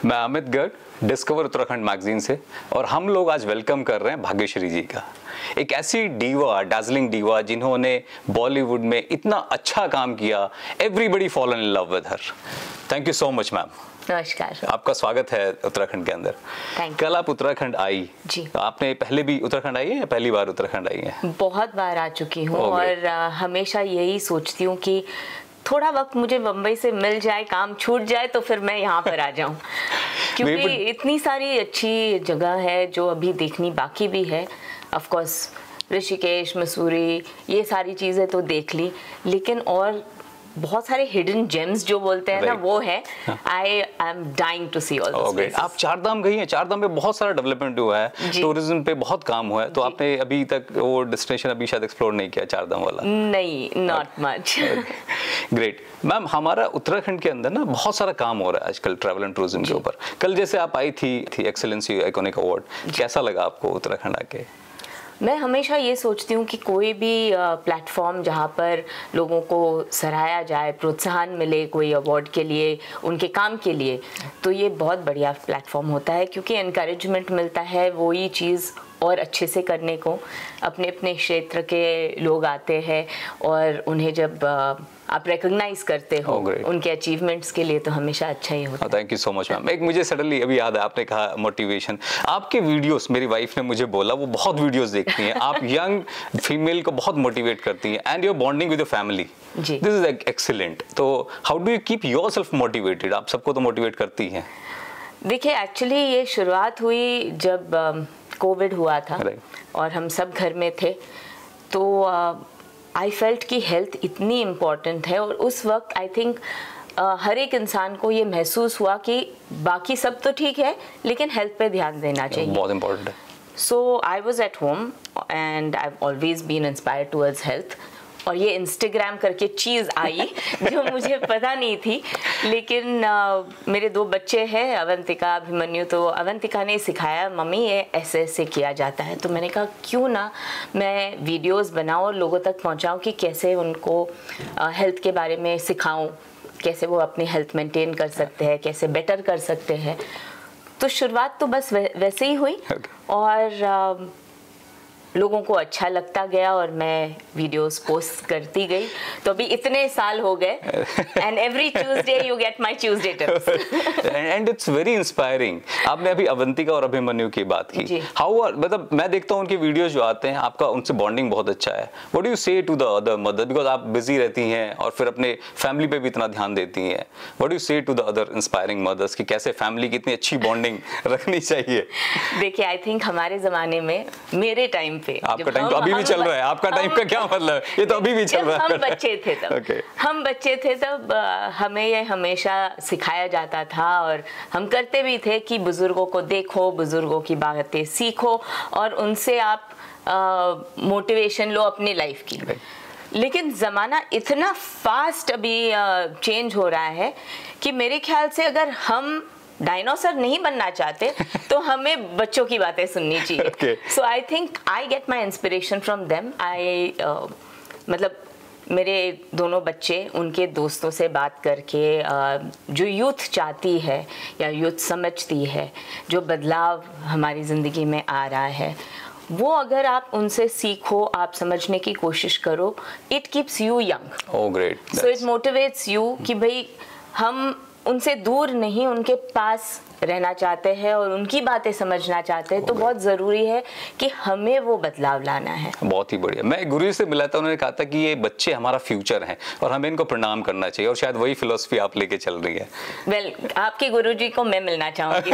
मैं Amit Garg, discover Uttarakhand magazine से, और हम लोग आज वेलकम कर रहे हैं भाग्यश्री जी का। एक ऐसी डीवा, डार्जिलिंग डीवा, जिन्होंने बॉलीवुड में इतना अच्छा काम किया। Everybody fallen in love with her. Thank you so much ma'am. नमस्कार। आपका स्वागत है उत्तराखंड के अंदर। कल आप उत्तराखंड आई जी। आपने पहले भी उत्तराखंड आई है या पहली बार उत्तराखंड आई है? बहुत बार आ चुकी हूँ और हमेशा यही सोचती हूँ कि थोड़ा वक्त मुझे बम्बई से मिल जाए, काम छूट जाए तो फिर मैं यहाँ पर आ जाऊँ क्योंकि इतनी सारी अच्छी जगह है जो अभी देखनी बाकी भी है। ऑफ कोर्स ऋषिकेश, मसूरी, ये सारी चीज़ें तो देख ली, लेकिन और बहुत सारे हिडन जेम्स जो बोलते हैं ना, वो है। I am dying to see all this places. आप चारधाम गई हैं? चारधाम पे बहुत सारा डेवलपमेंट हुआ है, टूरिज्म पे बहुत काम हुआ है, तो आपने अभी तक वो डेस्टिनेशन अभी शायद एक्सप्लोर नहीं किया, चारधाम वाला? नहीं, नॉट मच। ग्रेट मैम, हमारा उत्तराखंड के अंदर ना बहुत सारा काम हो रहा है आजकल ट्रैवल एंड टूरिज्म के ऊपर। कल जैसे आप आई थी एक्सेलेंसी आइकॉनिक अवार्ड, कैसा लगा आपको उत्तराखंड आके? मैं हमेशा ये सोचती हूँ कि कोई भी प्लेटफॉर्म जहाँ पर लोगों को सराहा जाए, प्रोत्साहन मिले कोई अवार्ड के लिए, उनके काम के लिए, तो ये बहुत बढ़िया प्लेटफॉर्म होता है क्योंकि एनकरेजमेंट मिलता है वही चीज़ और अच्छे से करने को। अपने अपने क्षेत्र के लोग आते हैं और उन्हें जब आप रिकॉग्नाइज करते हो उनके अचीवमेंट्स के लिए, तो हमेशा अच्छा ही होता है। Thank you so much ma'am. एक मुझे सडनली अभी याद है, आपने कहा मोटिवेशन, आपके वीडियोस, मेरी वाइफ ने मुझे बोला वो बहुत वीडियोस देखती हैं, आप यंग फीमेल को बहुत मोटिवेट करती हैं and your bonding with your family, this is excellent. तो how do you keep yourself motivated? आप सबको तो मोटिवेट करती हैं। देखिए, एक्चुअली ये शुरुआत हुई जब कोविड हुआ था और हम सब घर में थे, तो आई फेल्ट कि हेल्थ इतनी इम्पॉर्टेंट है। और उस वक्त आई थिंक हर एक इंसान को ये महसूस हुआ कि बाकी सब तो ठीक है लेकिन हेल्थ पे ध्यान देना चाहिए, बहुत इम्पोर्टेंट है। So I was at home and I have always been inspired towards health. और ये इंस्टाग्राम करके चीज़ आई जो मुझे पता नहीं थी, लेकिन मेरे दो बच्चे हैं, अवंतिका, अभिमन्यु, तो अवंतिका ने सिखाया, मम्मी ये ऐसे ऐसे किया जाता है। तो मैंने कहा क्यों ना मैं वीडियोस बनाऊं और लोगों तक पहुंचाऊं कि कैसे उनको हेल्थ के बारे में सिखाऊं, कैसे वो अपनी हेल्थ मेंटेन कर सकते हैं, कैसे बेटर कर सकते हैं। तो शुरुआत तो बस वैसे ही हुई और लोगों को अच्छा लगता गया और मैं वीडियोस पोस्ट करती गई। तो अभी इतने साल हो गए and every Tuesday you get my Tuesday tips and it's very inspiring. आपने अभी अवंतिका और अभिमन्यु की बात की, हाउ मतलब मैं देखता हूँ उनके वीडियोस जो आते हैं, आपका उनसे बॉन्डिंग बहुत अच्छा है। What do you say to the other mother, because आप बिजी रहती हैं और फिर अपने फैमिली पे भी इतना ध्यान देती हैं। What do you say to the other inspiring mothers कि कैसे फैमिली की इतनी अच्छी बॉन्डिंग रखनी चाहिए? देखिए, आई थिंक हमारे जमाने में, मेरे टाइम पे, आपका टाइम तो अभी भी चल रहा है, आपका टाइम का क्या मतलब है? ये तो अभी भी चल रहा है। हम बच्चे थे तब, हम बच्चे थे तब हमें ये हमेशा सिखाया जाता था और हम करते भी थे कि बुजुर्गों को देखो, बुजुर्गों की बातें सीखो और उनसे आप मोटिवेशन लो अपनी लाइफ की। लेकिन ज़माना इतना फास्ट अभी चेंज हो रहा है कि मेरे ख्याल से अगर हम डायनासोर नहीं बनना चाहते तो हमें बच्चों की बातें सुननी चाहिए। So I think I get my inspiration from them. मतलब मेरे दोनों बच्चे उनके दोस्तों से बात करके जो यूथ चाहती है या यूथ समझती है, जो बदलाव हमारी ज़िंदगी में आ रहा है, वो अगर आप उनसे सीखो, आप समझने की कोशिश करो, it keeps you young. Oh great. So it motivates you कि भाई हम उनसे दूर नहीं, उनके पास रहना चाहते हैं और उनकी बातें समझना चाहते हैं। तो बहुत ज़रूरी है कि हमें वो बदलाव लाना है। बहुत ही बढ़िया। मैं गुरु से मिला था, उन्होंने कहा था कि ये बच्चे हमारा फ्यूचर हैं और हमें इनको प्रणाम करना चाहिए, और शायद वही फिलॉसफी आप लेके चल रही है। वेल, आपके गुरुजी को मैं मिलना चाहूँगी।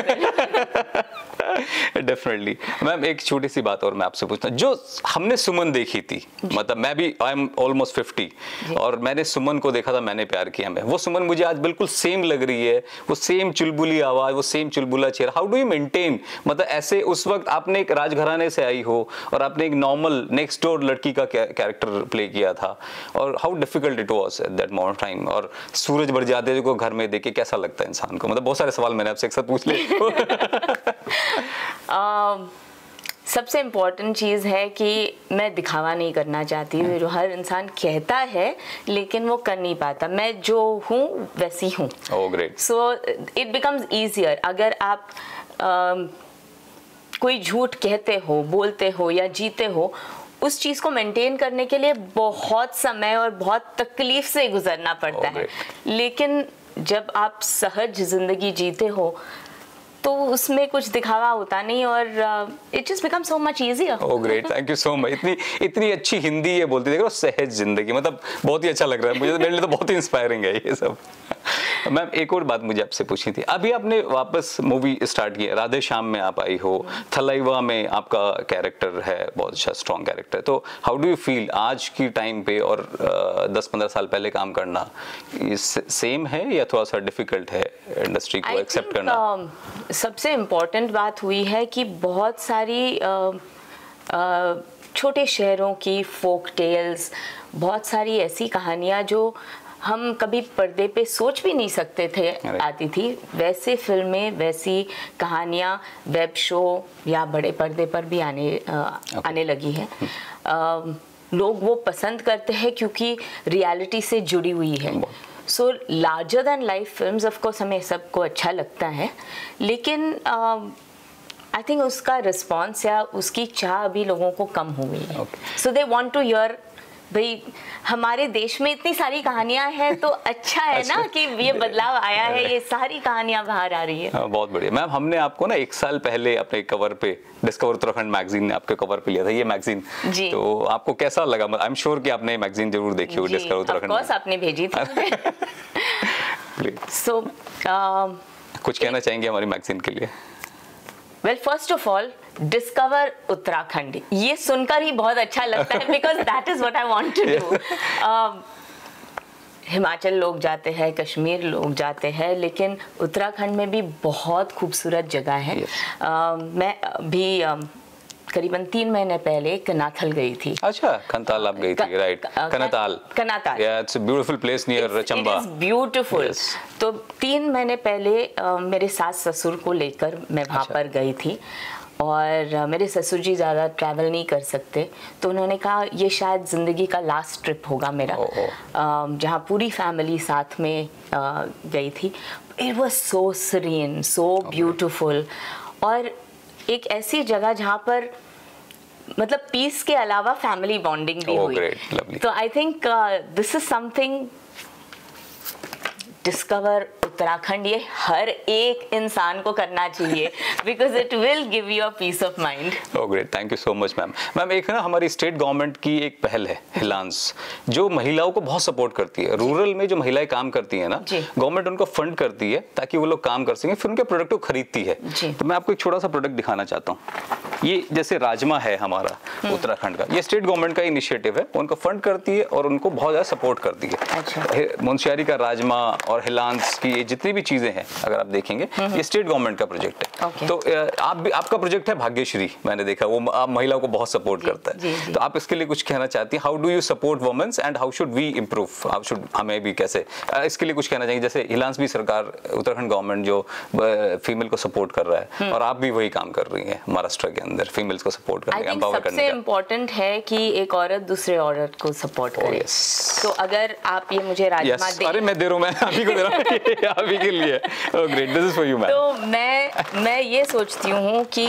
डेफिनेटली। मैम, एक छोटी सी बात और मैं आपसे पूछता हूँ, जो हमने सुमन देखी थी, मतलब मैं भी आई एम ऑलमोस्ट 50 और मैंने सुमन को देखा था, मैंने प्यार किया में, वो सुमन मुझे आज बिल्कुल सेम लग रही है, वो सेम चुलबुली आवाज, वो सेम चुलबुला चेहरा। हाउ डू यू मेंटेन, मतलब ऐसे उस वक्त आपने एक राजघराने से आई हो और आपने एक नॉर्मल नेक्स्ट डोर लड़की का कैरेक्टर प्ले किया था, और how difficult it was at that moment time, और सूरज बढ़ जाते को घर में देख के कैसा लगता है इंसान को? मतलब बहुत सारे सवाल मैंने आपसे एक साथ पूछ लिए। सबसे इम्पोर्टेंट चीज़ है कि मैं दिखावा नहीं करना चाहती, जो हर इंसान कहता है लेकिन वो कर नहीं पाता। मैं जो हूँ वैसी हूँ। Oh great. So it becomes easier. अगर आप कोई झूठ कहते हो, बोलते हो या जीते हो, उस चीज़ को मेंटेन करने के लिए बहुत समय और बहुत तकलीफ से गुजरना पड़ता है। लेकिन जब आप सहज जिंदगी जीते हो तो उसमें कुछ दिखावा होता नहीं और it just become so much easier. Oh great, thank you so much. इतनी अच्छी हिंदी है बोलती, देख रहे हो, सहज जिंदगी, मतलब बहुत ही अच्छा लग रहा है मुझे, मेरे लिए तो बहुत ही इंस्पायरिंग है ये सब। मैम एक और बात मुझे आपसे पूछनी थी, अभी आपने वापस मूवी स्टार्ट की, राधे श्याम में आप आई हो, थलाइवा में आपका कैरेक्टर है बहुत अच्छा स्ट्रॉन्ग कैरेक्टर, तो हाउ डू यू फील आज की टाइम पे और 10-15 साल पहले काम करना सेम है या थोड़ा सा डिफिकल्ट है इंडस्ट्री को एक्सेप्ट करना? सबसे इम्पोर्टेंट बात हुई है कि बहुत सारी छोटे शहरों की फोक टेल्स, बहुत सारी ऐसी कहानियाँ जो हम कभी पर्दे पे सोच भी नहीं सकते थे आती थी, वैसे फिल्में, वैसी कहानियाँ वेब शो या बड़े पर्दे पर भी आने लगी है। लोग वो पसंद करते हैं क्योंकि रियलिटी से जुड़ी हुई है। So larger than life films of course हमें सबको अच्छा लगता है, लेकिन आई थिंक उसका रिस्पॉन्स या उसकी चाह अभी लोगों को कम हो गई है। सो दे वांट टू हियर, भाई हमारे देश में इतनी सारी कहानियां हैं तो अच्छा है ना कि ये बदलाव आया है, ये सारी कहानियां बाहर आ रही है। बहुत बढ़िया मैम। हमने आपको ना 1 साल पहले अपने कवर पे, डिस्कवर उत्तराखंड मैगजीन ने आपके कवर पे लिया था ये मैगजीन, तो आपको कैसा लगा? आई एम श्योर कि आपने मैगजीन जरूर देखी होगी डिस्कवर उत्तराखंड। ऑफ कोर्स आपने भेजी थी। सो कुछ कहना चाहेंगे हमारी मैगजीन के लिए? Well, first of all discover Uttarakhand, ये सुनकर ही बहुत अच्छा लगता है because that is what I want to do. Himachal लोग जाते हैं, कश्मीर लोग जाते हैं, लेकिन उत्तराखंड में भी बहुत खूबसूरत जगह है। मैं भी करीबन 3 महीने पहले कनाथल गई थी। अच्छा, कनाताल आप गई थी, right? Kanatal, yeah, it's a beautiful place near Chamba. It is beautiful। तो 3 महीने पहले मेरे सास ससुर को लेकर मैं वहाँ पर गई थी और मेरे ससुर जी ज़्यादा ट्रैवल नहीं कर सकते, तो उन्होंने कहा ये शायद ज़िंदगी का लास्ट ट्रिप होगा मेरा, जहाँ पूरी फैमिली साथ में गई थी। It was so serene, so beautiful, और एक ऐसी जगह जहाँ पर मतलब पीस के अलावा फैमिली बॉन्डिंग भी हुई। तो I think this is something, discover Uttarakhand, ये हर एक इंसान को करना चाहिए because it will give you a piece of mind. Oh great, thank you so much ma'am. Ma'am एक ना हमारी स्टेट गवर्नमेंट की एक पहल है हिलांस, जो महिलाओं को बहुत सपोर्ट करती है। रूरल में जो महिलाएं काम करती है ना, गवर्नमेंट उनको फंड करती है ताकि वो लोग काम कर सकें, फिर उनके प्रोडक्ट को खरीदती है। तो मैं आपको एक छोटा सा प्रोडक्ट दिखाना चाहता हूँ। ये जैसे राजमा है हमारा उत्तराखंड का, ये स्टेट गवर्नमेंट का इनिशिएटिव है, उनको फंड करती है और उनको बहुत ज्यादा सपोर्ट करती है। मुंशियारी का राजमा और हिलांस की ये जितनी भी चीजें हैं, अगर आप देखेंगे ये स्टेट गवर्नमेंट का प्रोजेक्ट है। तो आप भी, आपका प्रोजेक्ट है भाग्यश्री, मैंने देखा वो आप महिलाओं को बहुत सपोर्ट करता है। तो आप इसके लिए कुछ कहना चाहती हैं? How do you support womens and how should we improve? How should, हमें भी कैसे इसके लिए कुछ कहना चाहिए? जैसे हिलांस भी सरकार, उत्तराखंड गवर्नमेंट जो फीमेल को सपोर्ट कर रहा है, और आप भी वही काम कर रही हैं महाराष्ट्र के अंदर, फीमेल्स को सपोर्ट करने, एम्पावर करने का। सबसे इम्पोर्टेंट है कि एक औरत दूसरे औरत को सपोर्ट करे। तो अगर आप ये मुझे राजमा दे, अरे मैं दे रहा हूँ, मैं अभी को दे रहा हूँ अभी के लिए। Oh great, this is for you ma'am. तो मैं ये सोचती हूँ कि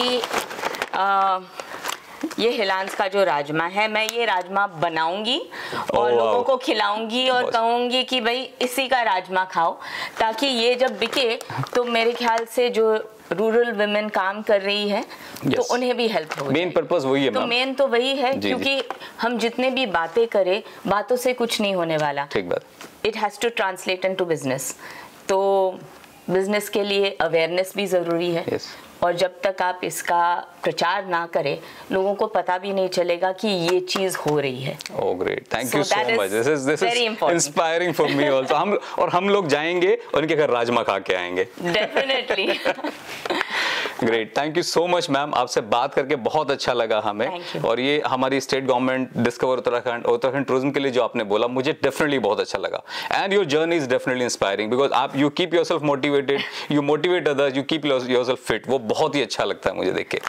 ये हिलांस का जो राजमा है, मैं ये राजमा बनाऊंगी और लोगों को खिलाऊंगी और कहूंगी कि भाई इसी का राजमा खाओ, ताकि ये जब बिके तो मेरे ख्याल से जो रूरल वुमेन काम कर रही है तो उन्हें भी हेल्प हो। मेन पर्पस वही है। तो मेन तो वही है, क्योंकि हम जितने भी बातें करें, बातों से कुछ नहीं होने वाला। ठीक बात। It has to translate into business. तो बिजनेस के लिए अवेयरनेस भी जरूरी है। और जब तक आप इसका प्रचार ना करें, लोगों को पता भी नहीं चलेगा कि ये चीज हो रही है। ओह great, thank you so much, this is inspiring for me also. हम लोग जाएंगे और उनके घर राजमा खा के आएंगे definitely. Great, thank you so much ma'am, आपसे बात करके बहुत अच्छा लगा हमें। और ये हमारी state government discover Uttarakhand tourism के लिए जो आपने बोला, मुझे डेफिनेटली बहुत अच्छा लगा। And your journey is definitely inspiring, because आप you keep yourself motivated, you motivate others, you keep yourself fit. वो बहुत ही अच्छा लगता है मुझे देख के।